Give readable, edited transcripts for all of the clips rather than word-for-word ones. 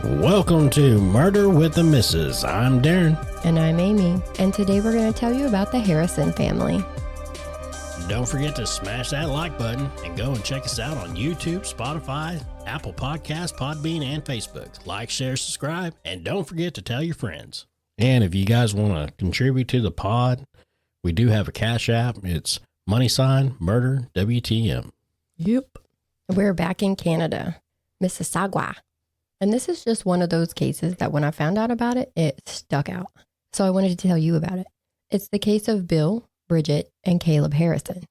Welcome to Murder with the Missus. I'm Darren. And I'm Amy, and today we're going to tell you about the Harrison family. Don't forget to smash that like button and go and check us out on YouTube, Spotify, Apple Podcasts, Podbean, and Facebook. Like, share, subscribe, and don't forget to tell your friends. And if you guys want to contribute to the pod, we do have a Cash App. It's $Murder WTM. Yep. We're back in Canada, Mississauga. And this is just one of those cases that when I found out about it, it stuck out. So I wanted to tell you about it. It's the case of Bill, Bridget, and Caleb Harrison.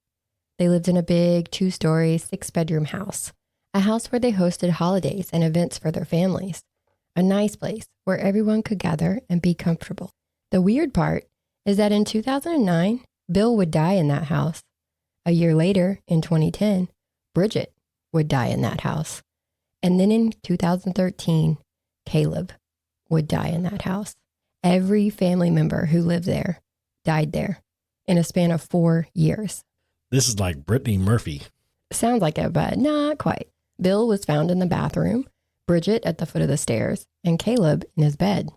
They lived in a big 2-story, 6-bedroom house, a house where they hosted holidays and events for their families. A nice place where everyone could gather and be comfortable. The weird part is that in 2009, Bill would die in that house. A year later, in 2010, Bridget would die in that house. And then in 2013, Caleb would die in that house. Every family member who lived there died there in a span of 4 years. This is like Brittany Murphy. Sounds like it, but not quite. Bill was found in the bathroom, Bridget at the foot of the stairs, and Caleb in his bed.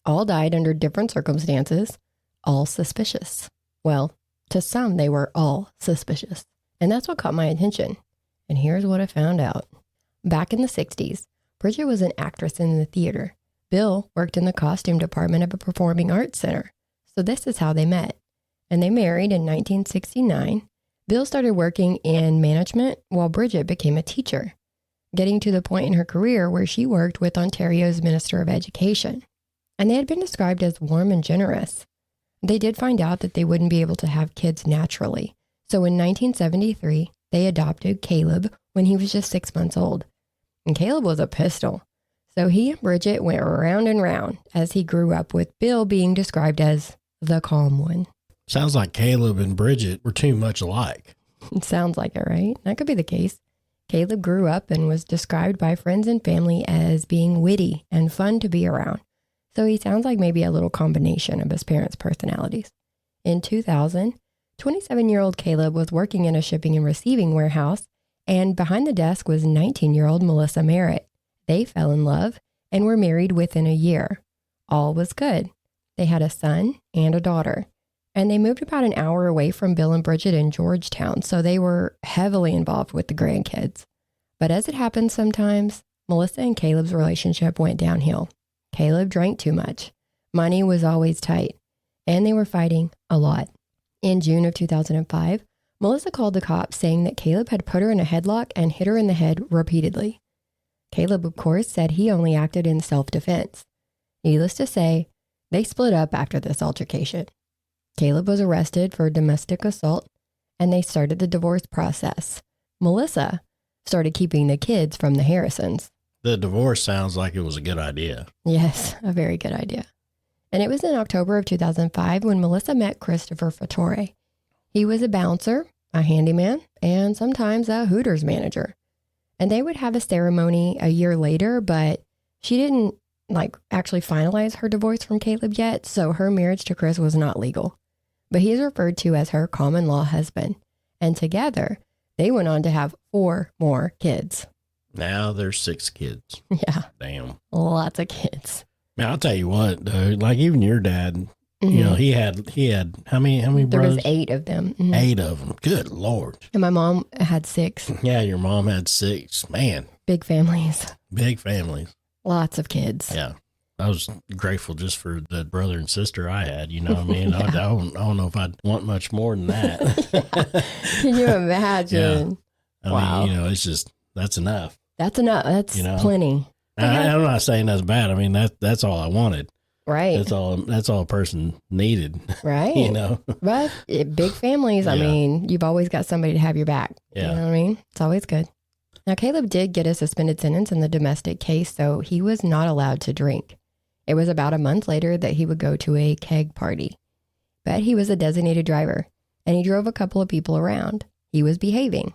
All died under different circumstances, all suspicious. Well, to some, they were all suspicious. And that's what caught my attention. And here's what I found out. Back in the 60s, Bridget was an actress in the theater. Bill worked in the costume department of a performing arts center. So this is how they met. And they married in 1969. Bill started working in management while Bridget became a teacher, getting to the point in her career where she worked with Ontario's Minister of Education. And they had been described as warm and generous. They did find out that they wouldn't be able to have kids naturally. So in 1973, they adopted Caleb when he was just 6 months old. And Caleb was a pistol. So he and Bridget went round and round as he grew up, with Bill being described as the calm one. Sounds like Caleb and Bridget were too much alike. It sounds like it, right? That could be the case. Caleb grew up and was described by friends and family as being witty and fun to be around. So he sounds like maybe a little combination of his parents' personalities. In 2000, 27-year-old Caleb was working in a shipping and receiving warehouse, and behind the desk was 19-year-old Melissa Merritt. They fell in love and were married within a year. All was good. They had a son and a daughter, and they moved about an hour away from Bill and Bridget in Georgetown, so they were heavily involved with the grandkids. But as it happens sometimes, Melissa and Caleb's relationship went downhill. Caleb drank too much. Money was always tight, and they were fighting a lot. In June of 2005, Melissa called the cops saying that Caleb had put her in a headlock and hit her in the head repeatedly. Caleb, of course, said he only acted in self-defense. Needless to say, they split up after this altercation. Caleb was arrested for domestic assault, and they started the divorce process. Melissa started keeping the kids from the Harrisons. The divorce sounds like it was a good idea. Yes, a very good idea. And it was in October of 2005 when Melissa met Christopher Fattore. He was a bouncer, a handyman, and sometimes a Hooters manager. And they would have a ceremony a year later, but she didn't actually finalize her divorce from Caleb yet, so her marriage to Chris was not legal. But he is referred to as her common law husband. And together, they went on to have 4 more kids. Now there's 6 kids. Yeah. Damn. Lots of kids. Man, I'll tell you what, dude, like even your dad, you know, he had how many There brothers? was 8 of them. 8 of them. Good Lord. And my mom had 6. Yeah, your mom had 6. Man, Big families. big families. Lots of kids. Yeah. I was grateful just for the brother and sister I had, you know what I mean? Yeah. I don't know if I'd want much more than that. Can you imagine? I Wow. mean, you know, it's just, that's enough. That's enough. That's plenty. I'm not saying that's bad. I mean, that's all I wanted. Right. That's all a person needed. Right. You know? But big families, I Yeah. mean, you've always got somebody to have your back. Yeah. You know what I mean? It's always good. Now, Caleb did get a suspended sentence in the domestic case, so he was not allowed to drink. It was about a month later that he would go to a keg party. But he was a designated driver, and he drove a couple of people around. He was behaving.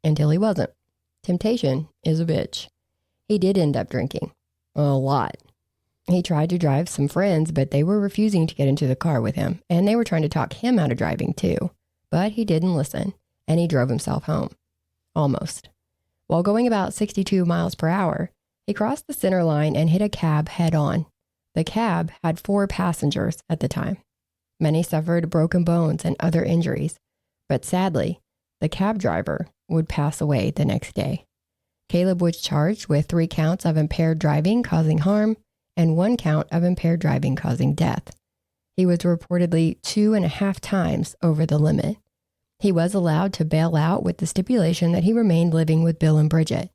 Until he wasn't. Temptation is a bitch. He did end up drinking. A lot. He tried to drive some friends, but they were refusing to get into the car with him, and they were trying to talk him out of driving too. But he didn't listen, and he drove himself home. Almost. While going about 62 miles per hour, He crossed the center line and hit a cab head on. The cab had 4 passengers at the time. Many suffered broken bones and other injuries, but sadly, the cab driver would pass away the next day. Caleb was charged with 3 counts of impaired driving causing harm and 1 count of impaired driving causing death. He was reportedly 2.5 times over the limit. He was allowed to bail out with the stipulation that he remained living with Bill and Bridget.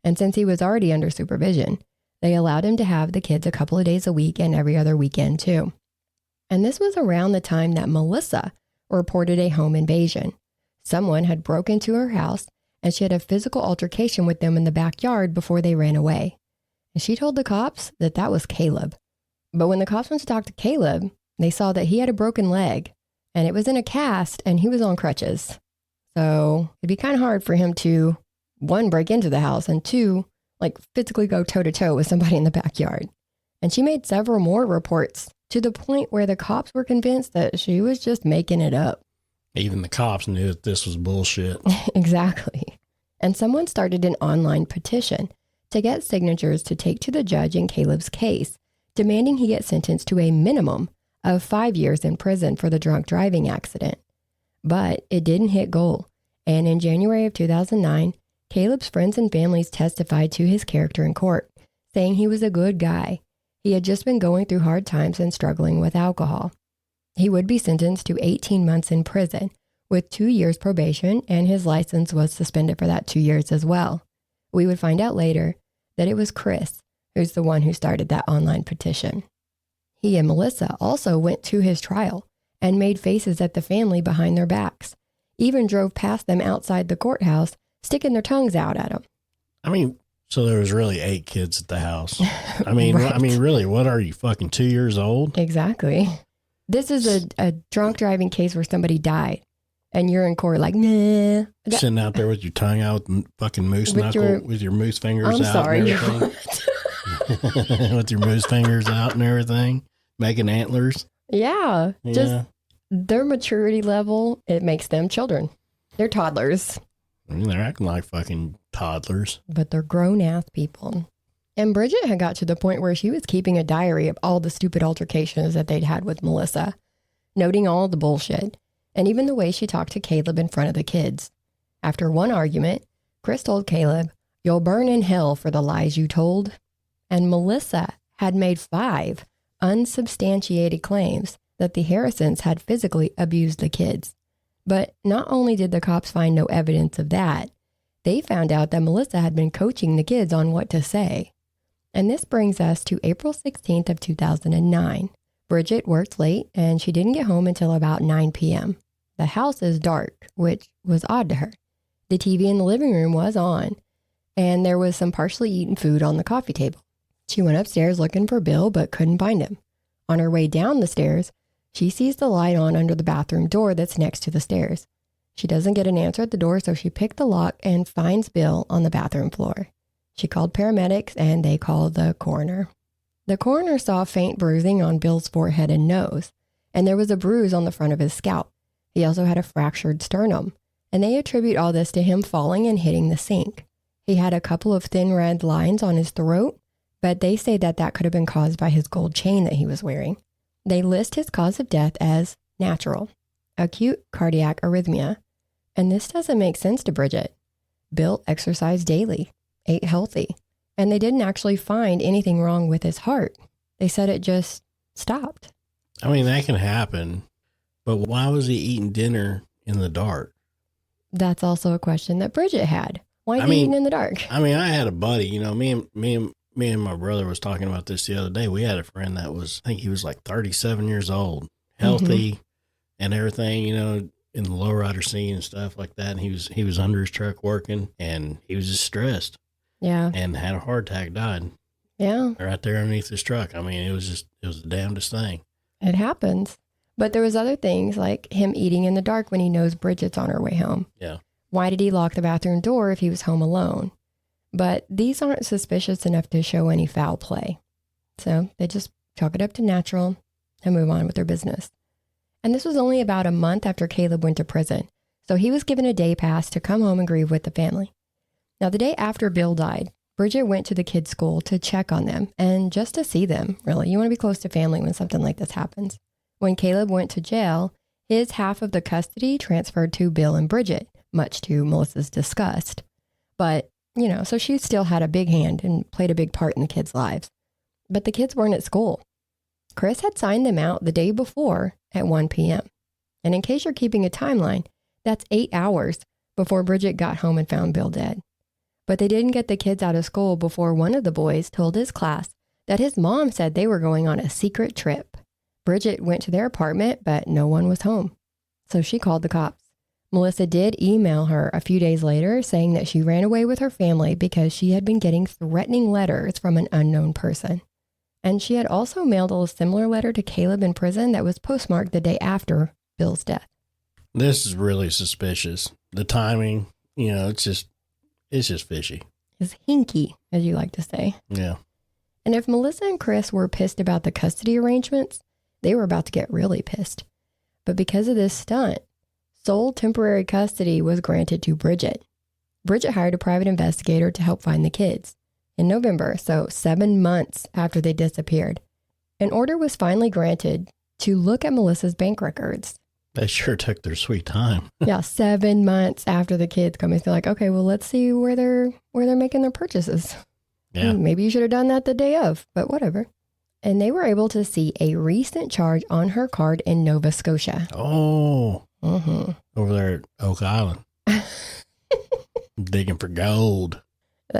And since he was already under supervision, they allowed him to have the kids a couple of days a week and every other weekend too. And this was around the time that Melissa reported a home invasion. Someone had broken into her house and she had a physical altercation with them in the backyard before they ran away. And she told the cops that that was Caleb. But when the cops went to talk to Caleb, they saw that he had a broken leg and it was in a cast and he was on crutches. So it'd be kind of hard for him to, 1, break into the house and 2, physically go toe to toe with somebody in the backyard. And she made several more reports to the point where the cops were convinced that she was just making it up. Even the cops knew that this was bullshit. Exactly. And someone started an online petition to get signatures to take to the judge in Caleb's case, demanding he get sentenced to a minimum of 5 years in prison for the drunk driving accident. But it didn't hit goal. And in January of 2009, Caleb's friends and families testified to his character in court, saying he was a good guy. He had just been going through hard times and struggling with alcohol. He would be sentenced to 18 months in prison with 2 years probation, and his license was suspended for that 2 years as well. We would find out later that it was Chris who's the one who started that online petition. He and Melissa also went to his trial and made faces at the family behind their backs, even drove past them outside the courthouse, sticking their tongues out at them. I mean, so there was really 8 kids at the house. I mean, Right. Really, what are you, fucking 2 years old? Exactly. This is a drunk driving case where somebody died, and you're in court like, nah. Sitting out there with your tongue out and fucking moose With knuckle, with your moose fingers I'm out sorry. and everything. With your moose fingers out and everything, making antlers. Yeah. Yeah. Just their maturity level, it makes them children. They're toddlers. I mean, they're acting like fucking toddlers. But they're grown-ass people. And Bridget had got to the point where she was keeping a diary of all the stupid altercations that they'd had with Melissa, noting all the bullshit, and even the way she talked to Caleb in front of the kids. After one argument, Chris told Caleb, "You'll burn in hell for the lies you told." And Melissa had made 5 unsubstantiated claims that the Harrisons had physically abused the kids. But not only did the cops find no evidence of that, they found out that Melissa had been coaching the kids on what to say. And this brings us to April 16th of 2009. Bridget worked late and she didn't get home until about 9 p.m. The house is dark, which was odd to her. The TV in the living room was on, and there was some partially eaten food on the coffee table. She went upstairs looking for Bill, but couldn't find him. On her way down the stairs, she sees the light on under the bathroom door that's next to the stairs. She doesn't get an answer at the door, so she picked the lock and finds Bill on the bathroom floor. She called paramedics and they called the coroner. The coroner saw faint bruising on Bill's forehead and nose, and there was a bruise on the front of his scalp. He also had a fractured sternum, and they attribute all this to him falling and hitting the sink. He had a couple of thin red lines on his throat, but they say that that could have been caused by his gold chain that he was wearing. They list his cause of death as natural, acute cardiac arrhythmia, and this doesn't make sense to Bridget. Bill exercised daily, ate healthy, and they didn't actually find anything wrong with his heart. They said it just stopped. I mean, that can happen, but why was he eating dinner in the dark? That's also a question that Bridget had. Why is he eating in the dark? I mean, I had a buddy, me and my brother was talking about this the other day. We had a friend that was, I think he was like 37 years old, healthy and everything, in the lowrider scene and stuff like that. And he was under his truck working, and he was just stressed. Yeah. And had a heart attack, died. Yeah. Right there underneath his truck. I mean, it was the damnedest thing. It happens. But there was other things like him eating in the dark when he knows Bridget's on her way home. Yeah. Why did he lock the bathroom door if he was home alone? But these aren't suspicious enough to show any foul play. So they just chalk it up to natural and move on with their business. And this was only about a month after Caleb went to prison. So he was given a day pass to come home and grieve with the family. Now, the day after Bill died, Bridget went to the kids' school to check on them and just to see them, really. You want to be close to family when something like this happens. When Caleb went to jail, his half of the custody transferred to Bill and Bridget, much to Melissa's disgust. But, so she still had a big hand and played a big part in the kids' lives. But the kids weren't at school. Chris had signed them out the day before at 1 p.m. And in case you're keeping a timeline, that's 8 hours before Bridget got home and found Bill dead. But they didn't get the kids out of school before one of the boys told his class that his mom said they were going on a secret trip. Bridget went to their apartment, but no one was home. So she called the cops. Melissa did email her a few days later saying that she ran away with her family because she had been getting threatening letters from an unknown person. And she had also mailed a similar letter to Caleb in prison that was postmarked the day after Bill's death. This is really suspicious. The timing, it's just fishy. It's hinky, as you like to say. Yeah. And if Melissa and Chris were pissed about the custody arrangements, they were about to get really pissed. But because of this stunt, sole temporary custody was granted to Bridget. Bridget hired a private investigator to help find the kids. In November, so 7 months after they disappeared, an order was finally granted to look at Melissa's bank records. They sure took their sweet time. Yeah, 7 months after the kids come, they're like, okay, well, let's see where they're making their purchases. Yeah. Maybe you should have done that the day of, but whatever. And they were able to see a recent charge on her card in Nova Scotia. Oh. Mm-hmm. Over there at Oak Island. Digging for gold.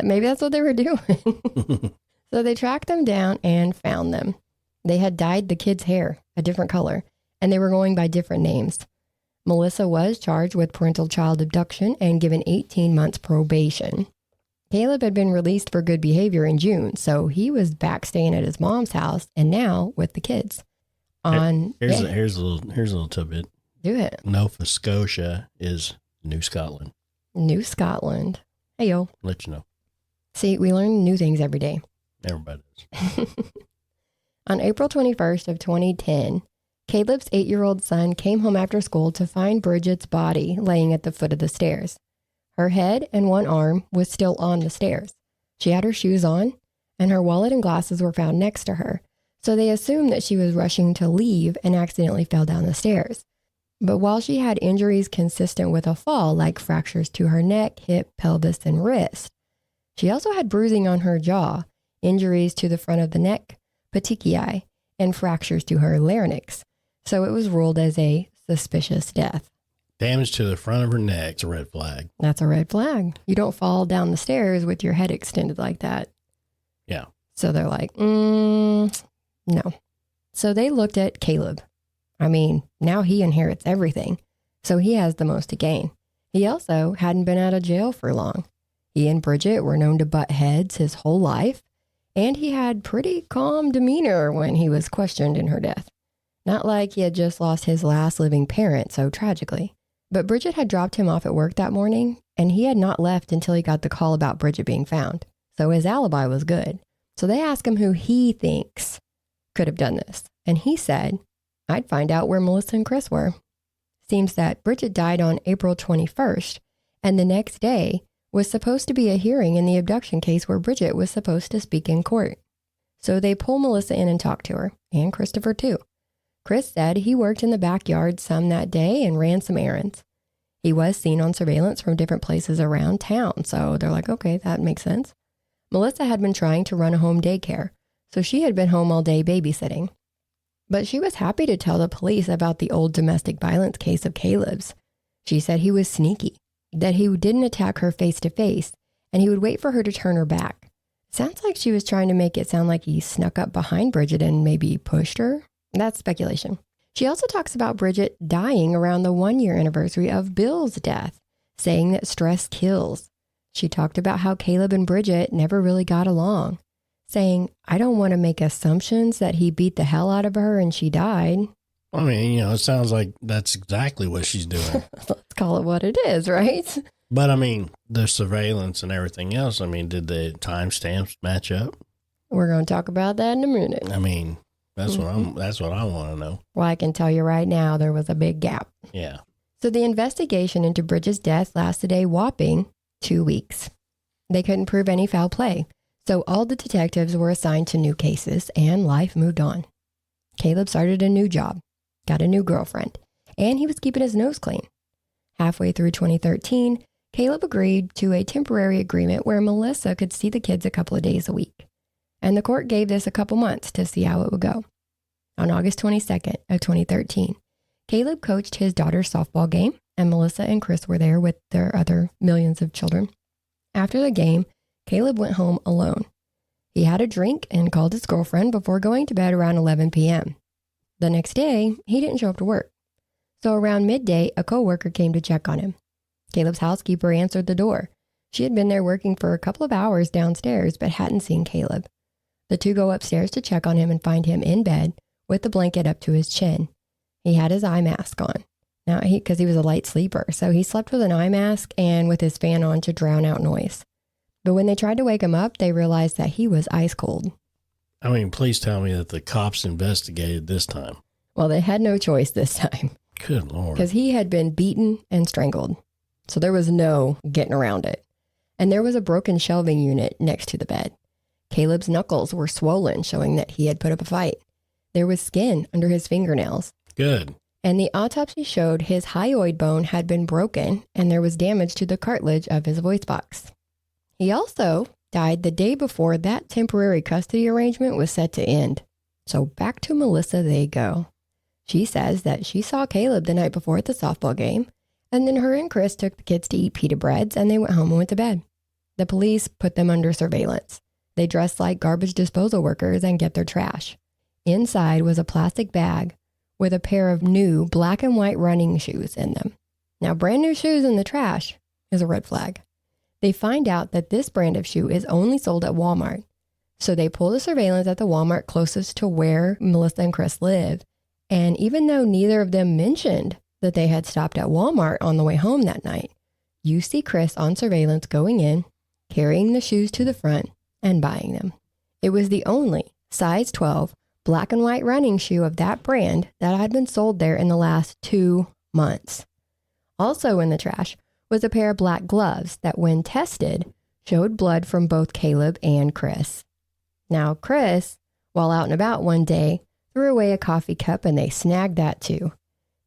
Maybe that's what they were doing. So they tracked them down and found them. They had dyed the kids' hair a different color, and they were going by different names. Melissa was charged with parental child abduction and given 18 months probation. Caleb had been released for good behavior in June, so he was back staying at his mom's house and now with the kids. Here's a little tidbit. Do it. Nova Scotia is New Scotland. New Scotland. Hey, yo. Let you know. See, we learn new things every day. Everybody does. On April 21st of 2010, Caleb's 8-year-old son came home after school to find Bridget's body laying at the foot of the stairs. Her head and one arm was still on the stairs. She had her shoes on, and her wallet and glasses were found next to her, so they assumed that she was rushing to leave and accidentally fell down the stairs. But while she had injuries consistent with a fall, like fractures to her neck, hip, pelvis, and wrist, she also had bruising on her jaw, injuries to the front of the neck, petechiae, and fractures to her larynx. So it was ruled as a suspicious death. Damage to the front of her neck is a red flag. That's a red flag. You don't fall down the stairs with your head extended like that. Yeah. So they're like, no. So they looked at Caleb. I mean, now he inherits everything. So he has the most to gain. He also hadn't been out of jail for long. He and Bridget were known to butt heads his whole life, and he had pretty calm demeanor when he was questioned in her death. Not like he had just lost his last living parent so tragically. But Bridget had dropped him off at work that morning, and he had not left until he got the call about Bridget being found. So his alibi was good. So they asked him who he thinks could have done this. And he said, I'd find out where Melissa and Chris were. Seems that Bridget died on April 21st, and the next day was supposed to be a hearing in the abduction case where Bridget was supposed to speak in court. So they pull Melissa in and talk to her, and Christopher too. Chris said he worked in the backyard some that day and ran some errands. He was seen on surveillance from different places around town, so they're like, okay, that makes sense. Melissa had been trying to run a home daycare, so she had been home all day babysitting. But she was happy to tell the police about the old domestic violence case of Caleb's. She said he was sneaky, that he didn't attack her face to face, and he would wait for her to turn her back. Sounds like she was trying to make it sound like he snuck up behind Bridget and maybe pushed her. That's speculation. She also talks about Bridget dying around the 1-year anniversary of Bill's death, saying that stress kills. She talked about how Caleb and Bridget never really got along, saying, I don't want to make assumptions that he beat the hell out of her and she died. I mean, it sounds like that's exactly what she's doing. Let's call it what it is, right? But I mean, the surveillance and everything else, did the timestamps match up? We're going to talk about that in a minute. I mean, that's what I want to know. Well, I can tell you right now, there was a big gap. Yeah. So the investigation into Bridget's death lasted a whopping 2 weeks. They couldn't prove any foul play, so all the detectives were assigned to new cases and life moved on. Caleb started a new job, got a new girlfriend, and he was keeping his nose clean. Halfway through 2013, Caleb agreed to a temporary agreement where Melissa could see the kids a couple of days a week. And the court gave this a couple months to see how it would go. On August 22nd of 2013, Caleb coached his daughter's softball game, and Melissa and Chris were there with their other millions of children. After the game, Caleb went home alone. He had a drink and called his girlfriend before going to bed around 11 p.m. The next day, he didn't show up to work. So around midday, a coworker came to check on him. Caleb's housekeeper answered the door. She had been there working for a couple of hours downstairs, but hadn't seen Caleb. The two go upstairs to check on him and find him in bed with the blanket up to his chin. He had his eye mask on. Now, because he was a light sleeper, so he slept with an eye mask and with his fan on to drown out noise. But when they tried to wake him up, they realized that he was ice cold. I mean, please tell me that the cops investigated this time. Well, they had no choice this time. Good Lord. Because he had been beaten and strangled. So there was no getting around it. And there was a broken shelving unit next to the bed. Caleb's knuckles were swollen, showing that he had put up a fight. There was skin under his fingernails. Good. And the autopsy showed his hyoid bone had been broken and there was damage to the cartilage of his voice box. He also died the day before that temporary custody arrangement was set to end. So back to Melissa they go. She says that she saw Caleb the night before at the softball game, and then her and Chris took the kids to eat pita breads and they went home and went to bed. The police put them under surveillance. They dressed like garbage disposal workers and get their trash. Inside was a plastic bag with a pair of new black and white running shoes in them. Now, brand new shoes in the trash is a red flag. They find out that this brand of shoe is only sold at Walmart. So they pull the surveillance at the Walmart closest to where Melissa and Chris live. And even though neither of them mentioned that they had stopped at Walmart on the way home that night, you see Chris on surveillance going in, carrying the shoes to the front, and buying them. It was the only size 12 black and white running shoe of that brand that had been sold there in the last 2 months. Also in the trash was a pair of black gloves that, when tested, showed blood from both Caleb and Chris. Now, Chris, while out and about one day, threw away a coffee cup and they snagged that too.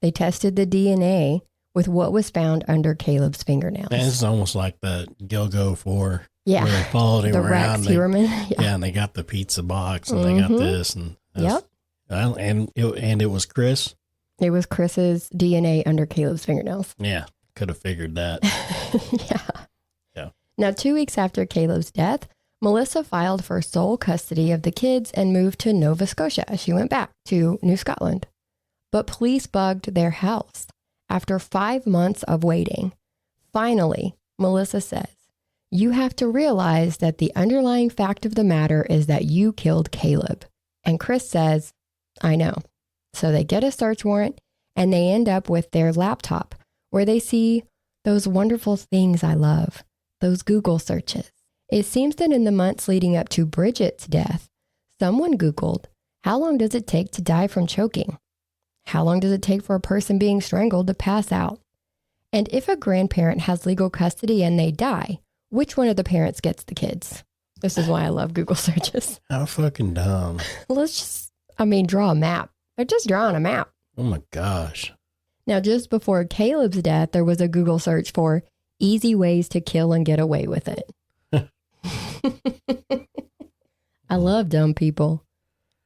They tested the DNA with what was found under Caleb's fingernails. And it's almost like the Go 4. Yeah. Where they followed him the around. Rex Heuermann. Yeah, and they got the pizza box and they got this. And Yep. And it was Chris? It was Chris's DNA under Caleb's fingernails. Yeah, could have figured that. Yeah. Now, 2 weeks after Caleb's death, Melissa filed for sole custody of the kids and moved to Nova Scotia. She went back to New Scotland. But police bugged their house. After 5 months of waiting, finally, Melissa says, "You have to realize that the underlying fact of the matter is that you killed Caleb." And Chris says, "I know." So they get a search warrant and they end up with their laptop where they see those wonderful things I love, those Google searches. It seems that in the months leading up to Bridget's death, someone Googled, how long does it take to die from choking? How long does it take for a person being strangled to pass out? And if a grandparent has legal custody and they die, which one of the parents gets the kids? This is why I love Google searches. How fucking dumb. Let's just, draw a map. They're just drawing a map. Oh my gosh. Now, just before Caleb's death, there was a Google search for easy ways to kill and get away with it. I love dumb people.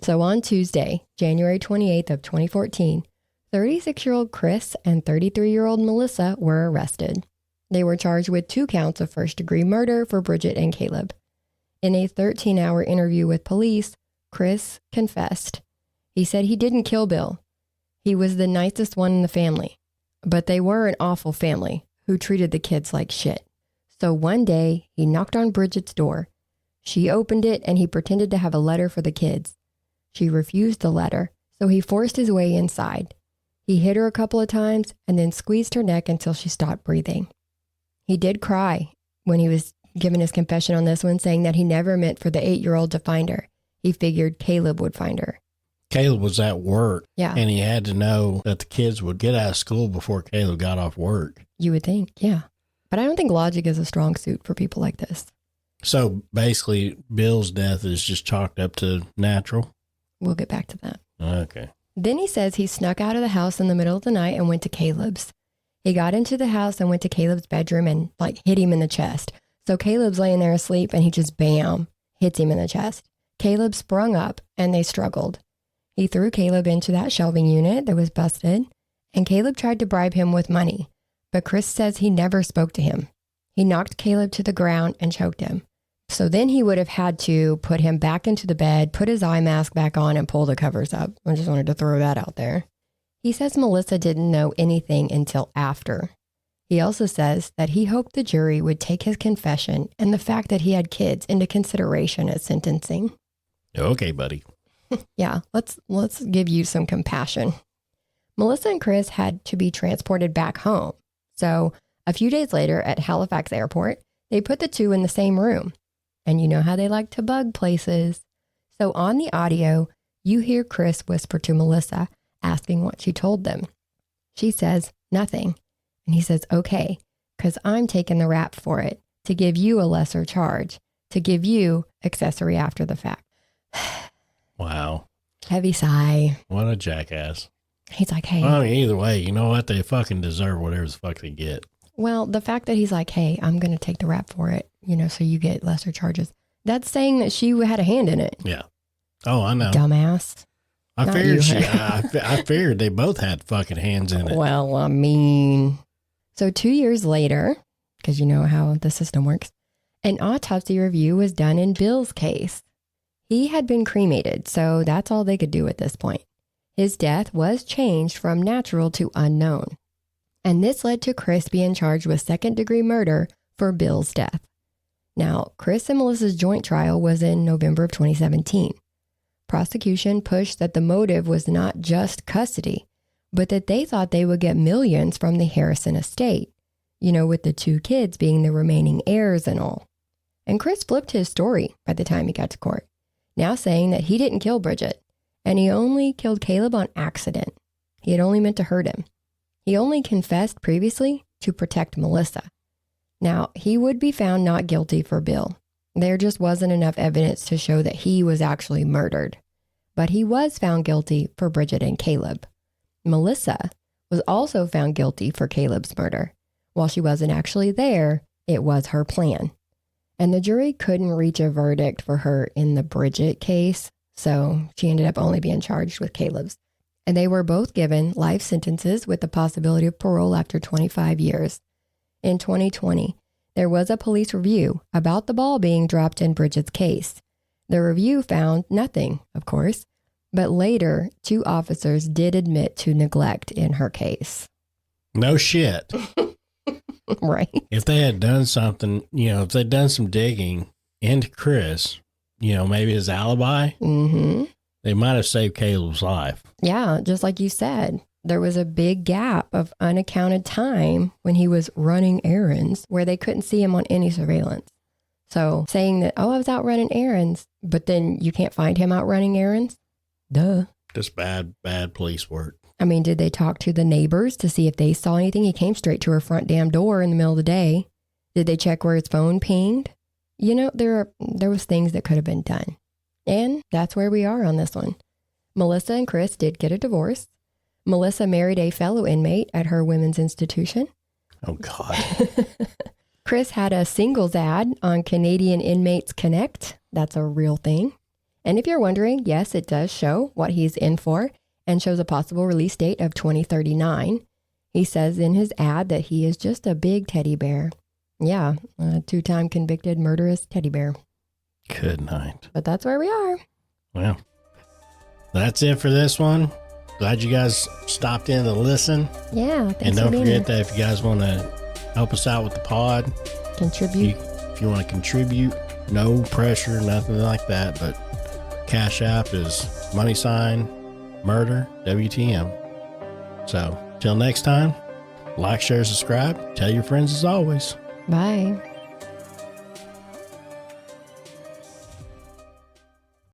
So on Tuesday, January 28th of 2014, 36-year-old Chris and 33-year-old Melissa were arrested. They were charged with 2 counts of first-degree murder for Bridget and Caleb. In a 13-hour interview with police, Chris confessed. He said he didn't kill Bill. He was the nicest one in the family. But they were an awful family who treated the kids like shit. So one day, he knocked on Bridget's door. She opened it and he pretended to have a letter for the kids. She refused the letter, so he forced his way inside. He hit her a couple of times and then squeezed her neck until she stopped breathing. He did cry when he was given his confession on this one, saying that he never meant for the 8-year-old to find her. He figured Caleb would find her. Caleb was at work. Yeah. And he had to know that the kids would get out of school before Caleb got off work. You would think, yeah. But I don't think logic is a strong suit for people like this. So basically, Bill's death is just chalked up to natural. We'll get back to that. Okay. Then he says he snuck out of the house in the middle of the night and went to Caleb's. He got into the house and went to Caleb's bedroom and hit him in the chest. So Caleb's laying there asleep and he just bam, hits him in the chest. Caleb sprung up and they struggled. He threw Caleb into that shelving unit that was busted, and Caleb tried to bribe him with money, but Chris says he never spoke to him. He knocked Caleb to the ground and choked him. So then he would have had to put him back into the bed, put his eye mask back on, and pull the covers up. I just wanted to throw that out there. He says Melissa didn't know anything until after. He also says that he hoped the jury would take his confession and the fact that he had kids into consideration at sentencing. Okay, buddy. Yeah, let's give you some compassion. Melissa and Chris had to be transported back home. So a few days later at Halifax Airport, they put the two in the same room. And you know how they like to bug places. So on the audio, you hear Chris whisper to Melissa, asking what she told them. She says, nothing. And he says, okay, because I'm taking the rap for it, to give you a lesser charge, to give you accessory after the fact. Wow. Heavy sigh. What a jackass. He's like, hey. Well, I mean, either way, you know what? They fucking deserve whatever the fuck they get. Well, the fact that he's like, hey, I'm going to take the rap for it, so you get lesser charges. That's saying that she had a hand in it. Yeah. Oh, I know. Dumbass. I figured I figured they both had fucking hands in it. Well, I mean. So 2 years later, because you know how the system works, an autopsy review was done in Bill's case. He had been cremated, so that's all they could do at this point. His death was changed from natural to unknown. And this led to Chris being charged with second-degree murder for Bill's death. Now, Chris and Melissa's joint trial was in November of 2017. Prosecution pushed that the motive was not just custody, but that they thought they would get millions from the Harrison estate, with the two kids being the remaining heirs and all. And Chris flipped his story by the time he got to court, now saying that he didn't kill Bridget, and he only killed Caleb on accident. He had only meant to hurt him. He only confessed previously to protect Melissa. Now, he would be found not guilty for Bill. There just wasn't enough evidence to show that he was actually murdered. But he was found guilty for Bridget and Caleb. Melissa was also found guilty for Caleb's murder. While she wasn't actually there, it was her plan. And the jury couldn't reach a verdict for her in the Bridget case, so she ended up only being charged with Caleb's. And they were both given life sentences with the possibility of parole after 25 years. In 2020, there was a police review about the ball being dropped in Bridget's case. The review found nothing, of course, but later, 2 officers did admit to neglect in her case. No shit. Right. If they had done something, if they'd done some digging into Chris, maybe his alibi, they might have saved Caleb's life. Yeah, just like you said, there was a big gap of unaccounted time when he was running errands where they couldn't see him on any surveillance. So saying that, I was out running errands, but then you can't find him out running errands? Duh. Just bad police work. I mean, did they talk to the neighbors to see if they saw anything? He came straight to her front damn door in the middle of the day. Did they check where his phone pinged? There was things that could have been done. And that's where we are on this one. Melissa and Chris did get a divorce. Melissa married a fellow inmate at her women's institution. Oh, God. Chris had a singles ad on Canadian Inmates Connect. That's a real thing. And if you're wondering, yes, it does show what he's in for and shows a possible release date of 2039. He says in his ad that he is just a big teddy bear. Yeah, a 2-time convicted murderous teddy bear. Good night. But that's where we are. Well, that's it for this one. Glad you guys stopped in to listen. Yeah, thanks and don't for being forget here. that if you guys want to help us out with the pod, Contribute. if you want to contribute, no pressure, nothing like that, but Cash App is $murder WTM. So till next time, like, share, subscribe, tell your friends as always. Bye.